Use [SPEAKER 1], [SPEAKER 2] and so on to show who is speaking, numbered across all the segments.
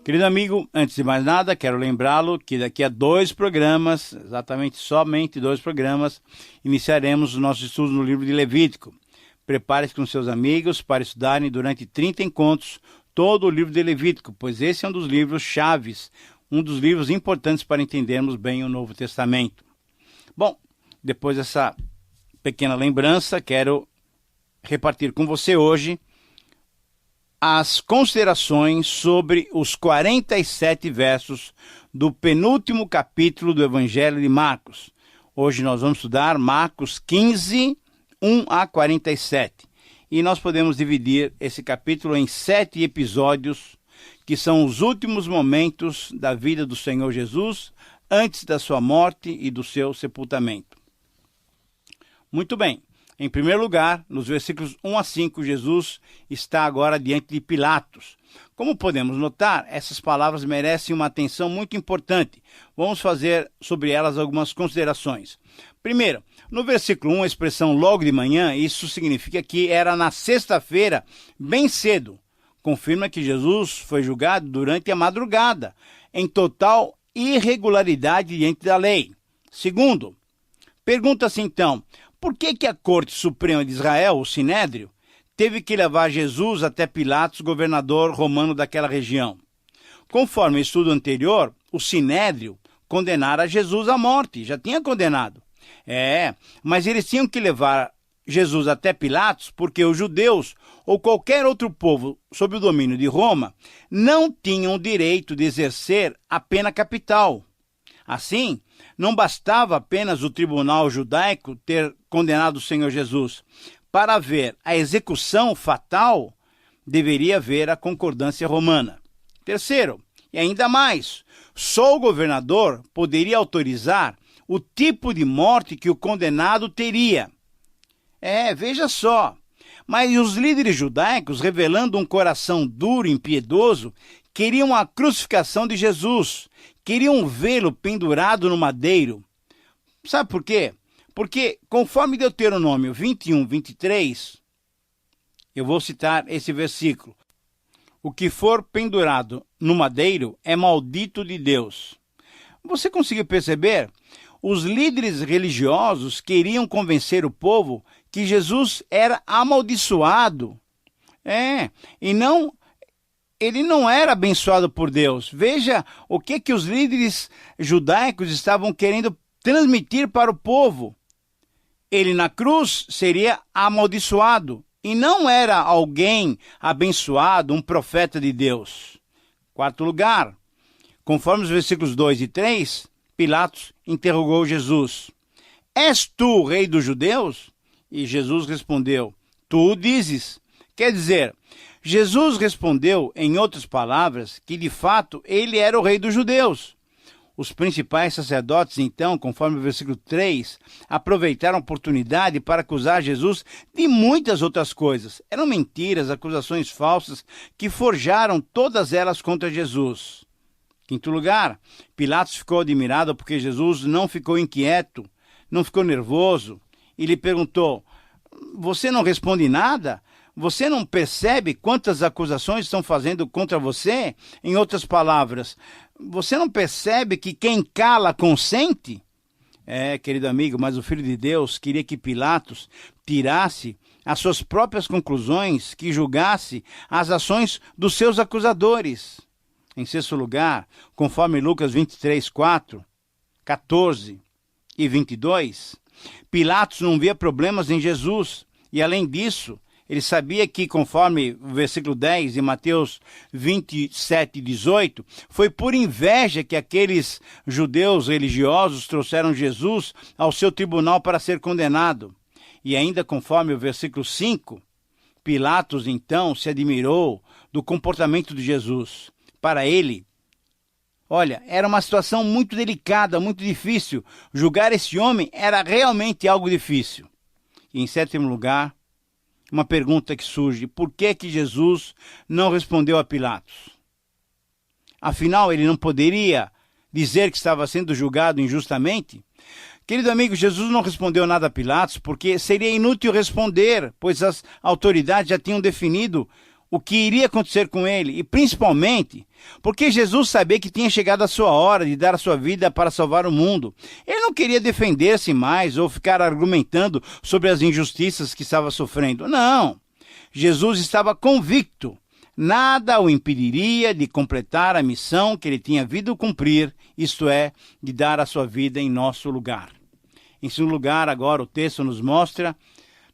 [SPEAKER 1] Querido amigo, antes de mais nada, quero lembrá-lo que daqui a 2 programas, exatamente somente 2 programas, iniciaremos os nossos estudos no livro de Levítico. Prepare-se com seus amigos para estudarem durante 30 encontros todo o livro de Levítico, pois esse é um dos livros chaves, um dos livros importantes para entendermos bem o Novo Testamento. Bom, depois dessa pequena lembrança, quero repartir com você hoje as considerações sobre os 47 versos do penúltimo capítulo do Evangelho de Marcos. Hoje nós vamos estudar Marcos 15, 1 a 47. E nós podemos dividir esse capítulo em 7 episódios, que são os últimos momentos da vida do Senhor Jesus, antes da sua morte e do seu sepultamento. Muito bem. Em primeiro lugar, nos versículos 1 a 5, Jesus está agora diante de Pilatos. Como podemos notar, essas palavras merecem uma atenção muito importante. Vamos fazer sobre elas algumas considerações. Primeiro, no versículo 1, a expressão logo de manhã, isso significa que era na sexta-feira, bem cedo. Confirma que Jesus foi julgado durante a madrugada, em total irregularidade diante da lei. Segundo, pergunta-se então, por que a Corte Suprema de Israel, o Sinédrio, teve que levar Jesus até Pilatos, governador romano daquela região? Conforme o estudo anterior, o Sinédrio condenara Jesus à morte, já tinha condenado. Mas eles tinham que levar Jesus até Pilatos porque os judeus ou qualquer outro povo sob o domínio de Roma não tinham o direito de exercer a pena capital. Assim, não bastava apenas o tribunal judaico ter condenado o Senhor Jesus. Para haver a execução fatal, deveria haver a concordância romana. Terceiro, e ainda mais, só o governador poderia autorizar o tipo de morte que o condenado teria. Veja só. Mas os líderes judaicos, revelando um coração duro e impiedoso, queriam a crucificação de Jesus, queriam vê-lo pendurado no madeiro. Sabe por quê? Porque, conforme Deuteronômio 21, 23, eu vou citar esse versículo. O que for pendurado no madeiro é maldito de Deus. Você conseguiu perceber? Os líderes religiosos queriam convencer o povo que Jesus era amaldiçoado. Ele não era abençoado por Deus. Veja o que os líderes judaicos estavam querendo transmitir para o povo. Ele na cruz seria amaldiçoado e não era alguém abençoado, um profeta de Deus. Quarto lugar, conforme os versículos 2 e 3, Pilatos interrogou Jesus. És tu o rei dos judeus? E Jesus respondeu, tu o dizes. Quer dizer, Jesus respondeu, em outras palavras, que de fato ele era o rei dos judeus. Os principais sacerdotes, então, conforme o versículo 3, aproveitaram a oportunidade para acusar Jesus de muitas outras coisas. Eram mentiras, acusações falsas, que forjaram todas elas contra Jesus. Quinto lugar, Pilatos ficou admirado porque Jesus não ficou inquieto, não ficou nervoso, e lhe perguntou, você não responde nada? Você não percebe quantas acusações estão fazendo contra você? Em outras palavras, você não percebe que quem cala consente? Querido amigo, mas o Filho de Deus queria que Pilatos tirasse as suas próprias conclusões, que julgasse as ações dos seus acusadores. Em sexto lugar, conforme Lucas 23, 4, 14 e 22, Pilatos não via problemas em Jesus e, além disso, ele sabia que, conforme o versículo 10 de Mateus 27, 18, foi por inveja que aqueles judeus religiosos trouxeram Jesus ao seu tribunal para ser condenado. E ainda conforme o versículo 5, Pilatos então se admirou do comportamento de Jesus. Para ele, era uma situação muito delicada, muito difícil. Julgar esse homem era realmente algo difícil. E em sétimo lugar, uma pergunta que surge, por que Jesus não respondeu a Pilatos? Afinal, ele não poderia dizer que estava sendo julgado injustamente? Querido amigo, Jesus não respondeu nada a Pilatos porque seria inútil responder, pois as autoridades já tinham definido o que iria acontecer com ele, e principalmente porque Jesus sabia que tinha chegado a sua hora de dar a sua vida para salvar o mundo. Ele não queria defender-se mais ou ficar argumentando sobre as injustiças que estava sofrendo. Não! Jesus estava convicto. Nada o impediria de completar a missão que ele tinha vindo cumprir, isto é, de dar a sua vida em nosso lugar. Em segundo lugar, agora o texto nos mostra,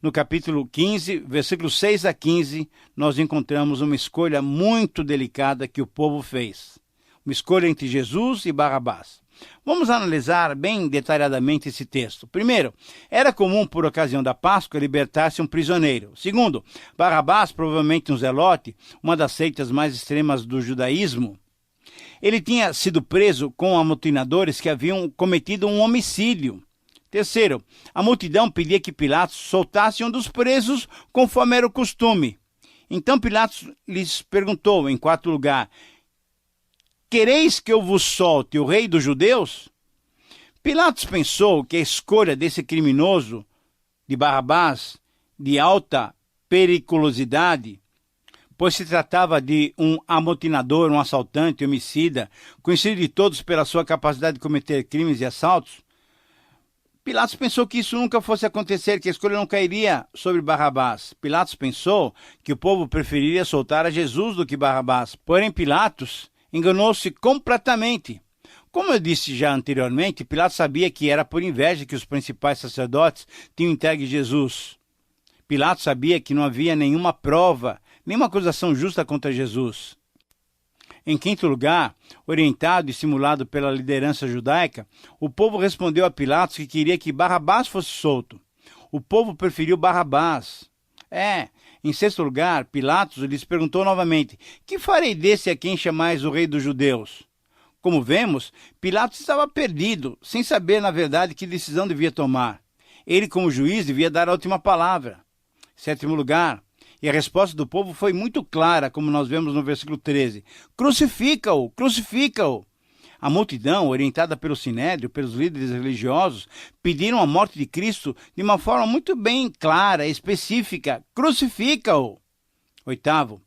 [SPEAKER 1] no capítulo 15, versículos 6 a 15, nós encontramos uma escolha muito delicada que o povo fez. Uma escolha entre Jesus e Barrabás. Vamos analisar bem detalhadamente esse texto. Primeiro, era comum, por ocasião da Páscoa, libertar-se um prisioneiro. Segundo, Barrabás, provavelmente um zelote, uma das seitas mais extremas do judaísmo, ele tinha sido preso com amotinadores que haviam cometido um homicídio. Terceiro, a multidão pedia que Pilatos soltasse um dos presos, conforme era o costume. Então Pilatos lhes perguntou, em quarto lugar, quereis que eu vos solte o rei dos judeus? Pilatos pensou que a escolha desse criminoso, de Barrabás, de alta periculosidade, pois se tratava de um amotinador, um assaltante, homicida, conhecido de todos pela sua capacidade de cometer crimes e assaltos, Pilatos pensou que isso nunca fosse acontecer, que a escolha não cairia sobre Barrabás. Pilatos pensou que o povo preferiria soltar a Jesus do que Barrabás. Porém, Pilatos enganou-se completamente. Como eu disse já anteriormente, Pilatos sabia que era por inveja que os principais sacerdotes tinham entregue Jesus. Pilatos sabia que não havia nenhuma prova, nenhuma acusação justa contra Jesus. Em quinto lugar, orientado e estimulado pela liderança judaica, o povo respondeu a Pilatos que queria que Barrabás fosse solto. O povo preferiu Barrabás. Em sexto lugar, Pilatos lhes perguntou novamente, que farei desse a quem chamais o rei dos judeus? Como vemos, Pilatos estava perdido, sem saber, na verdade, que decisão devia tomar. Ele, como juiz, devia dar a última palavra. Sétimo lugar, e a resposta do povo foi muito clara, como nós vemos no versículo 13. Crucifica-o! Crucifica-o! A multidão, orientada pelo Sinédrio, pelos líderes religiosos, pediram a morte de Cristo de uma forma muito bem clara, específica. Crucifica-o! Oitavo,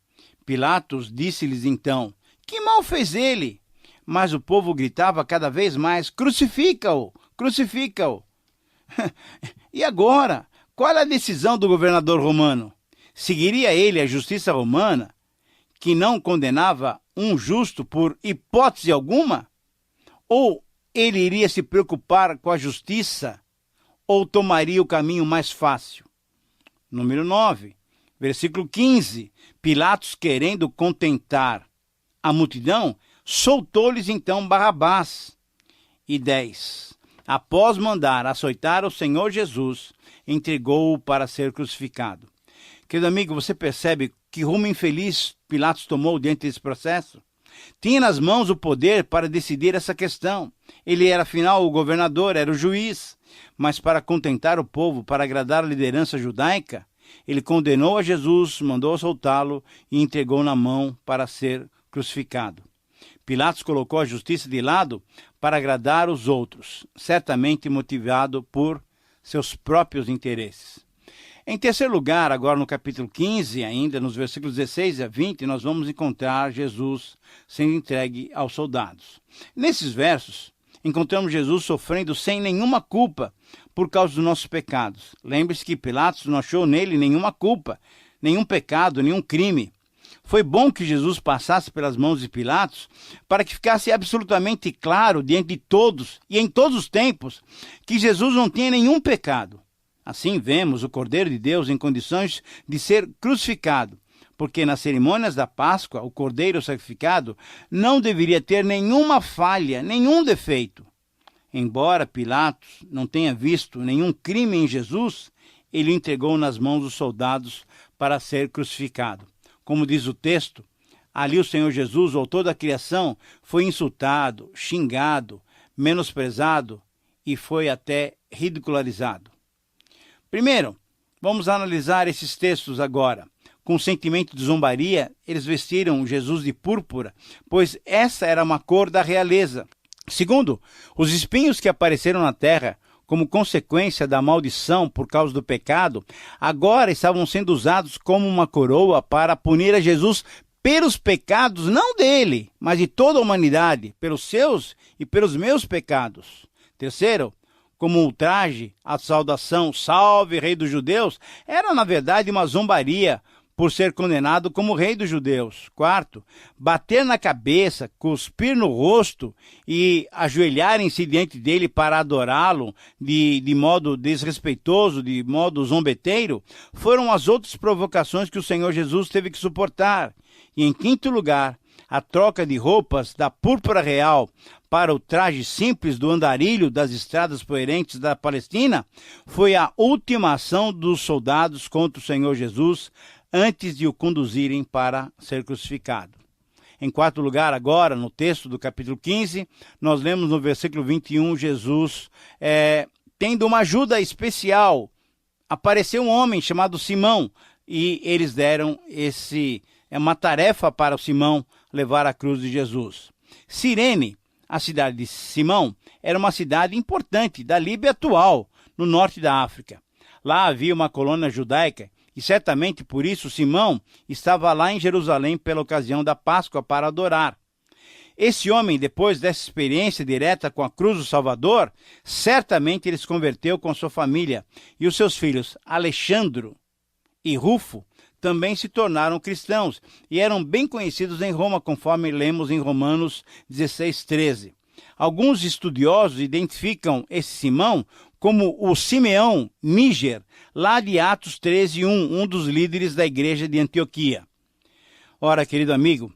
[SPEAKER 1] Pilatos disse-lhes então, que mal fez ele? Mas o povo gritava cada vez mais, crucifica-o! Crucifica-o! E agora? Qual é a decisão do governador romano? Seguiria ele a justiça romana, que não condenava um justo por hipótese alguma? Ou ele iria se preocupar com a justiça? Ou tomaria o caminho mais fácil? Número 9, versículo 15. Pilatos, querendo contentar a multidão, soltou-lhes então Barrabás. E 10. Após mandar açoitar o Senhor Jesus, entregou-o para ser crucificado. Querido amigo, você percebe que rumo infeliz Pilatos tomou diante desse processo? Tinha nas mãos o poder para decidir essa questão. Ele era, afinal, o governador, era o juiz. Mas para contentar o povo, para agradar a liderança judaica, ele condenou a Jesus, mandou soltá-lo e entregou na mão para ser crucificado. Pilatos colocou a justiça de lado para agradar os outros, certamente motivado por seus próprios interesses. Em terceiro lugar, agora no capítulo 15, ainda nos versículos 16 a 20, nós vamos encontrar Jesus sendo entregue aos soldados. Nesses versos, encontramos Jesus sofrendo sem nenhuma culpa por causa dos nossos pecados. Lembre-se que Pilatos não achou nele nenhuma culpa, nenhum pecado, nenhum crime. Foi bom que Jesus passasse pelas mãos de Pilatos para que ficasse absolutamente claro diante de todos e em todos os tempos que Jesus não tinha nenhum pecado. Assim vemos o Cordeiro de Deus em condições de ser crucificado, porque nas cerimônias da Páscoa, o Cordeiro sacrificado não deveria ter nenhuma falha, nenhum defeito. Embora Pilatos não tenha visto nenhum crime em Jesus, ele o entregou nas mãos dos soldados para ser crucificado. Como diz o texto, ali o Senhor Jesus, o autor da criação, foi insultado, xingado, menosprezado e foi até ridicularizado. Primeiro, vamos analisar esses textos agora. Com sentimento de zombaria, eles vestiram Jesus de púrpura, pois essa era uma cor da realeza. Segundo, os espinhos que apareceram na terra como consequência da maldição por causa do pecado, agora estavam sendo usados como uma coroa para punir a Jesus pelos pecados, não dele, mas de toda a humanidade, pelos seus e pelos meus pecados. Terceiro, como ultraje, a saudação "Salve, Rei dos Judeus", era na verdade uma zombaria por ser condenado como Rei dos Judeus. Quarto, bater na cabeça, cuspir no rosto e ajoelharem-se diante dele para adorá-lo de modo desrespeitoso, de modo zombeteiro, foram as outras provocações que o Senhor Jesus teve que suportar. E em quinto lugar, a troca de roupas da púrpura real para o traje simples do andarilho das estradas poeirentes da Palestina foi a última ação dos soldados contra o Senhor Jesus antes de o conduzirem para ser crucificado. Em quarto lugar, agora, no texto do capítulo 15, nós lemos no versículo 21, Jesus tendo uma ajuda especial. Apareceu um homem chamado Simão e eles deram uma tarefa para o Simão levar a cruz de Jesus. Cirene, a cidade de Simão, era uma cidade importante da Líbia atual, no norte da África. Lá havia uma colônia judaica e certamente por isso Simão estava lá em Jerusalém pela ocasião da Páscoa para adorar. Esse homem, depois dessa experiência direta com a cruz do Salvador, certamente ele se converteu com sua família e os seus filhos Alexandro e Rufo também se tornaram cristãos e eram bem conhecidos em Roma, conforme lemos em Romanos 16:13. Alguns estudiosos identificam esse Simão como o Simeão Níger, lá de Atos 13:1, um dos líderes da igreja de Antioquia. Ora, querido amigo,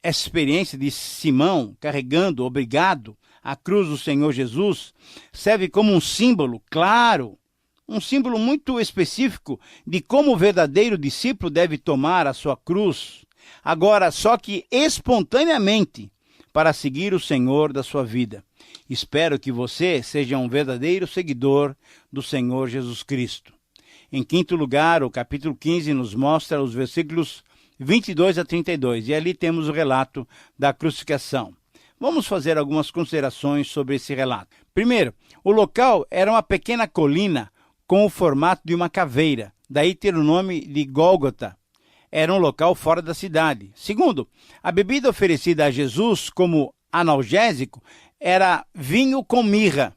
[SPEAKER 1] essa experiência de Simão carregando, obrigado, a cruz do Senhor Jesus, serve como um símbolo, claro, um símbolo muito específico de como o verdadeiro discípulo deve tomar a sua cruz, agora só que espontaneamente, para seguir o Senhor da sua vida. Espero que você seja um verdadeiro seguidor do Senhor Jesus Cristo. Em quinto lugar, o capítulo 15 nos mostra os versículos 22 a 32, e ali temos o relato da crucificação. Vamos fazer algumas considerações sobre esse relato. Primeiro, o local era uma pequena colina com o formato de uma caveira, daí ter o nome de Gólgota. Era um local fora da cidade. Segundo, a bebida oferecida a Jesus como analgésico era vinho com mirra.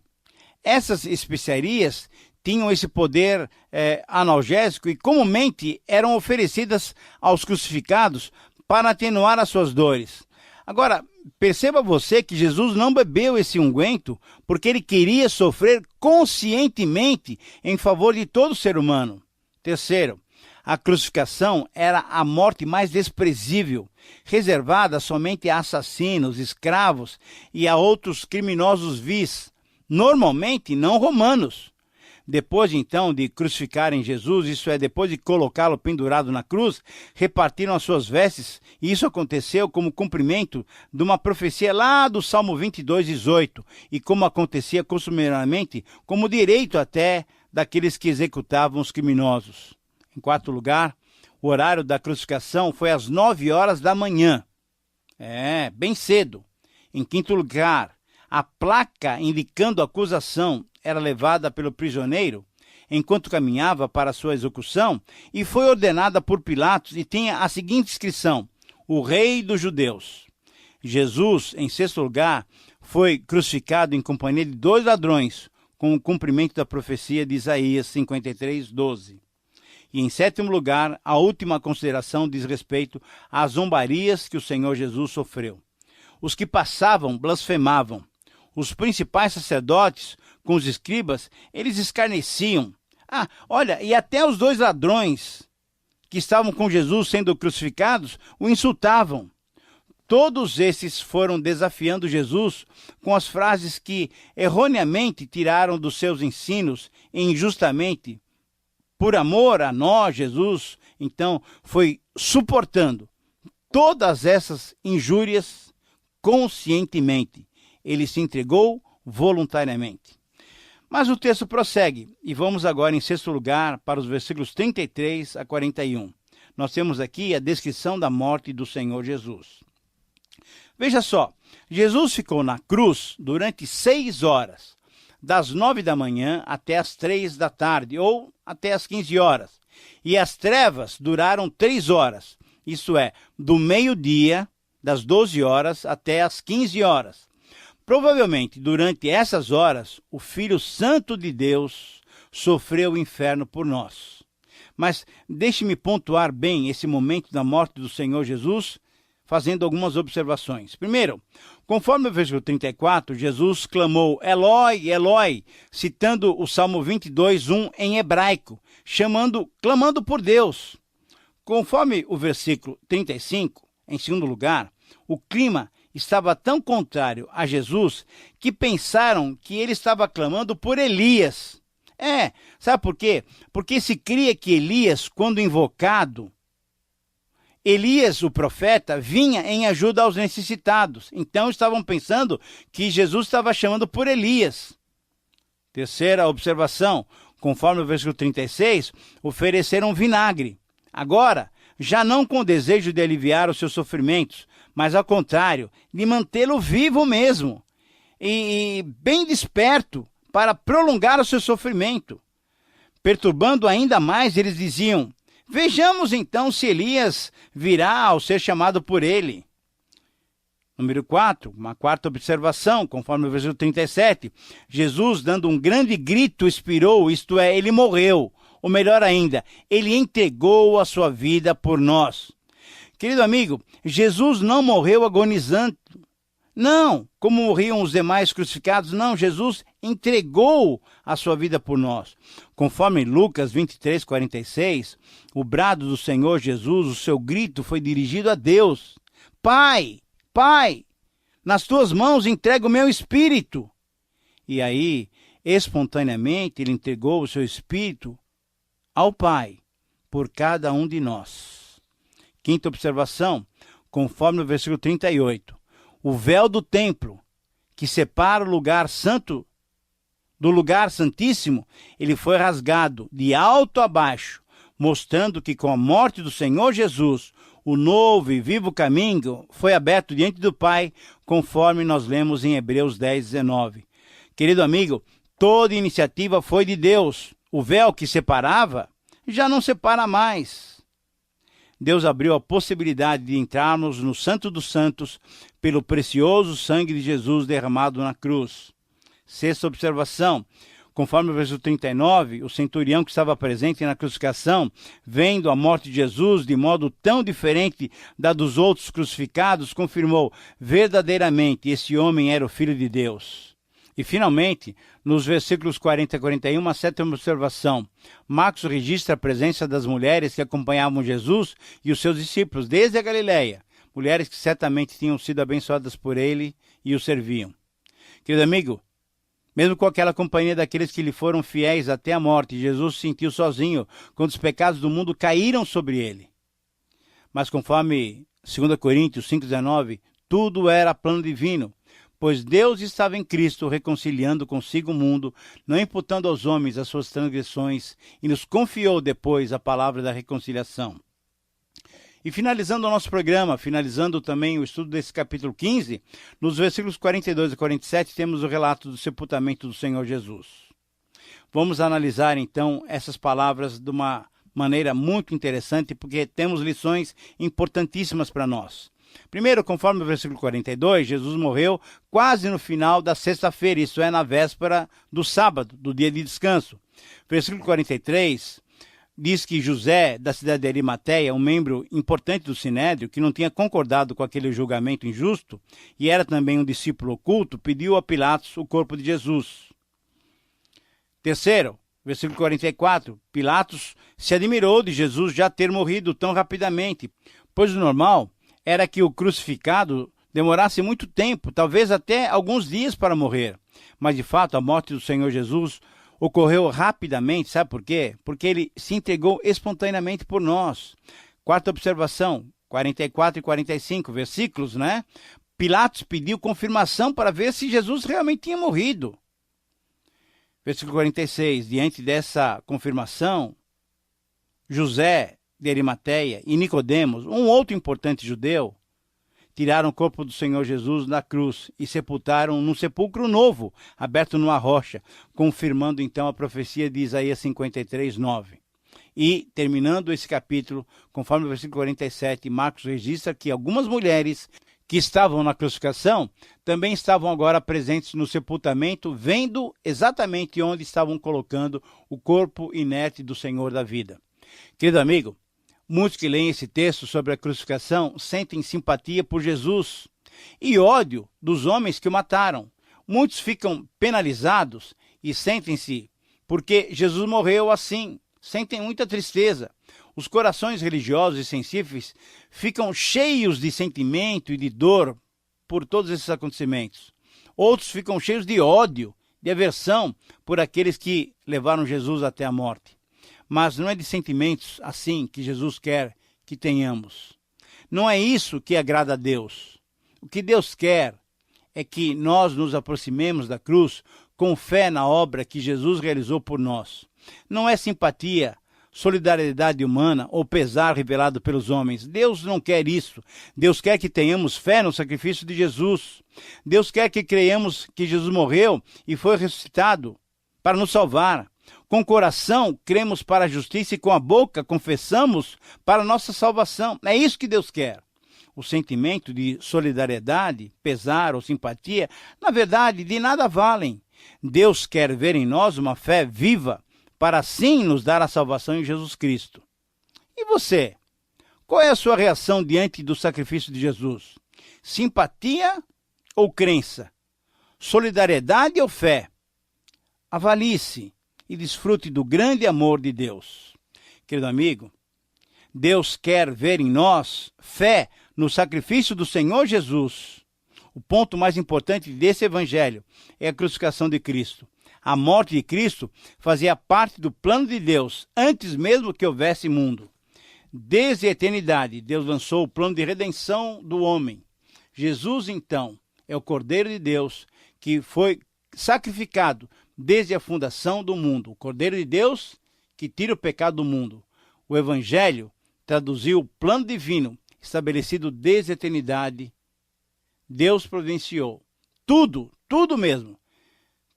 [SPEAKER 1] Essas especiarias tinham esse poder analgésico e comumente eram oferecidas aos crucificados para atenuar as suas dores. Agora, perceba você que Jesus não bebeu esse unguento porque ele queria sofrer conscientemente em favor de todo ser humano. Terceiro, a crucificação era a morte mais desprezível, reservada somente a assassinos, escravos e a outros criminosos vis, normalmente não romanos. Depois, então, de crucificarem Jesus, isso é, depois de colocá-lo pendurado na cruz, repartiram as suas vestes, e isso aconteceu como cumprimento de uma profecia lá do Salmo 22:18, e como acontecia costumeiramente, como direito até daqueles que executavam os criminosos. Em quarto lugar, o horário da crucificação foi às 9 horas da manhã. Bem cedo. Em quinto lugar, a placa indicando a acusação era levada pelo prisioneiro enquanto caminhava para sua execução e foi ordenada por Pilatos e tinha a seguinte inscrição: o Rei dos Judeus. Jesus, em sexto lugar, foi crucificado em companhia de 2 ladrões, com o cumprimento da profecia de Isaías 53:12. E em sétimo lugar, a última consideração diz respeito às zombarias que o Senhor Jesus sofreu. Os que passavam blasfemavam. Os principais sacerdotes, com os escribas, eles escarneciam. E até os 2 ladrões que estavam com Jesus sendo crucificados o insultavam. Todos esses foram desafiando Jesus com as frases que erroneamente tiraram dos seus ensinos e injustamente. Por amor a nós, Jesus, então, foi suportando todas essas injúrias conscientemente. Ele se entregou voluntariamente. Mas o texto prossegue, e vamos agora em sexto lugar para os versículos 33 a 41. Nós temos aqui a descrição da morte do Senhor Jesus. Veja só, Jesus ficou na cruz durante 6 horas. das 9 da manhã até as 3 da tarde, ou até as 15 horas. E as trevas duraram 3 horas, isso é, do meio-dia, das 12 horas até as 15 horas. Provavelmente, durante essas horas, o Filho Santo de Deus sofreu o inferno por nós. Mas deixe-me pontuar bem esse momento da morte do Senhor Jesus, fazendo algumas observações. Primeiro, conforme o versículo 34, Jesus clamou, Eloi, Eloi, citando o Salmo 22:1 em hebraico, clamando por Deus. Conforme o versículo 35, em segundo lugar, o clima estava tão contrário a Jesus que pensaram que ele estava clamando por Elias. Sabe por quê? Porque se cria que Elias, quando invocado, Elias, o profeta, vinha em ajuda aos necessitados. Então estavam pensando que Jesus estava chamando por Elias. Terceira observação, conforme o versículo 36, ofereceram vinagre. Agora, já não com o desejo de aliviar os seus sofrimentos, mas ao contrário, de mantê-lo vivo mesmo, e bem desperto para prolongar o seu sofrimento. Perturbando ainda mais, eles diziam, vejamos então se Elias virá ao ser chamado por ele. Número 4, uma quarta observação, conforme o versículo 37, Jesus, dando um grande grito, expirou, isto é, ele morreu. Ou melhor ainda, ele entregou a sua vida por nós. Querido amigo, Jesus não morreu agonizando. Não, como morriam os demais crucificados. Não, Jesus entregou a sua vida por nós. Conforme Lucas 23:46, o brado do Senhor Jesus, o seu grito foi dirigido a Deus. Pai, Pai, nas tuas mãos entrego o meu espírito. E aí, espontaneamente, ele entregou o seu espírito ao Pai, por cada um de nós. Quinta observação, conforme o versículo 38. O véu do templo, que separa o lugar santo do lugar santíssimo, ele foi rasgado de alto a baixo, mostrando que com a morte do Senhor Jesus, o novo e vivo caminho foi aberto diante do Pai, conforme nós lemos em Hebreus 10:19. Querido amigo, toda iniciativa foi de Deus. O véu que separava já não separa mais. Deus abriu a possibilidade de entrarmos no Santo dos Santos pelo precioso sangue de Jesus derramado na cruz. Sexta observação, conforme o versículo 39, o centurião que estava presente na crucificação, vendo a morte de Jesus de modo tão diferente da dos outros crucificados, confirmou verdadeiramente esse homem era o Filho de Deus. E, finalmente, nos versículos 40 e 41, uma sétima observação. Marcos registra a presença das mulheres que acompanhavam Jesus e os seus discípulos desde a Galileia. Mulheres que certamente tinham sido abençoadas por ele e o serviam. Querido amigo, mesmo com aquela companhia daqueles que lhe foram fiéis até a morte, Jesus se sentiu sozinho quando os pecados do mundo caíram sobre ele. Mas conforme 2 Coríntios 5,19, tudo era plano divino. Pois Deus estava em Cristo reconciliando consigo o mundo, não imputando aos homens as suas transgressões, e nos confiou depois a palavra da reconciliação. E finalizando o nosso programa, finalizando também o estudo desse capítulo 15, nos versículos 42 e 47 temos o relato do sepultamento do Senhor Jesus. Vamos analisar então essas palavras de uma maneira muito interessante, porque temos lições importantíssimas para nós. Primeiro, conforme o versículo 42, Jesus morreu quase no final da sexta-feira, isso é, na véspera do sábado, do dia de descanso. Versículo 43 diz que José, da cidade de Arimateia, um membro importante do Sinédrio, que não tinha concordado com aquele julgamento injusto e era também um discípulo oculto, pediu a Pilatos o corpo de Jesus. Terceiro, versículo 44, Pilatos se admirou de Jesus já ter morrido tão rapidamente, pois o normal era que o crucificado demorasse muito tempo, talvez até alguns dias para morrer. Mas, de fato, a morte do Senhor Jesus ocorreu rapidamente, sabe por quê? Porque ele se entregou espontaneamente por nós. Quarta observação, 44 e 45 versículos, né? Pilatos pediu confirmação para ver se Jesus realmente tinha morrido. Versículo 46, diante dessa confirmação, José de Arimateia e Nicodemos, um outro importante judeu, tiraram o corpo do Senhor Jesus da cruz e sepultaram num sepulcro novo, aberto numa rocha, confirmando então a profecia de Isaías 53, 9. E, terminando esse capítulo, conforme o versículo 47, Marcos registra que algumas mulheres que estavam na crucificação também estavam agora presentes no sepultamento, vendo exatamente onde estavam colocando o corpo inerte do Senhor da vida. Querido amigo, muitos que leem esse texto sobre a crucificação sentem simpatia por Jesus e ódio dos homens que o mataram. Muitos ficam penalizados e sentem-se porque Jesus morreu assim. Sentem muita tristeza. Os corações religiosos e sensíveis ficam cheios de sentimento e de dor por todos esses acontecimentos. Outros ficam cheios de ódio, de aversão por aqueles que levaram Jesus até a morte. Mas não é de sentimentos assim que Jesus quer que tenhamos. Não é isso que agrada a Deus. O que Deus quer é que nós nos aproximemos da cruz com fé na obra que Jesus realizou por nós. Não é simpatia, solidariedade humana ou pesar revelado pelos homens. Deus não quer isso. Deus quer que tenhamos fé no sacrifício de Jesus. Deus quer que creiamos que Jesus morreu e foi ressuscitado para nos salvar. Com o coração, cremos para a justiça e com a boca confessamos para a nossa salvação. É isso que Deus quer. O sentimento de solidariedade, pesar ou simpatia, na verdade, de nada valem. Deus quer ver em nós uma fé viva, para assim nos dar a salvação em Jesus Cristo. E você? Qual é a sua reação diante do sacrifício de Jesus? Simpatia ou crença? Solidariedade ou fé? Avalie-se e desfrute do grande amor de Deus. Querido amigo, Deus quer ver em nós fé no sacrifício do Senhor Jesus. O ponto mais importante desse evangelho é a crucificação de Cristo. A morte de Cristo fazia parte do plano de Deus, antes mesmo que houvesse mundo. Desde a eternidade, Deus lançou o plano de redenção do homem. Jesus, então, é o Cordeiro de Deus que foi sacrificado desde a fundação do mundo. O Cordeiro de Deus que tira o pecado do mundo. O Evangelho traduziu o plano divino estabelecido desde a eternidade. Deus providenciou tudo mesmo.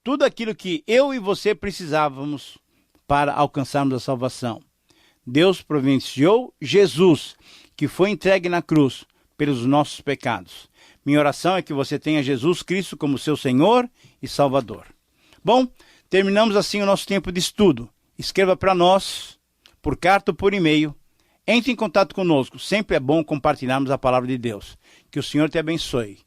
[SPEAKER 1] Tudo aquilo que eu e você precisávamos para alcançarmos a salvação. Deus providenciou Jesus, que foi entregue na cruz pelos nossos pecados. Minha oração é que você tenha Jesus Cristo como seu Senhor e Salvador. Bom, terminamos assim o nosso tempo de estudo. Escreva para nós, por carta ou por e-mail. Entre em contato conosco. Sempre é bom compartilharmos a palavra de Deus. Que o Senhor te abençoe.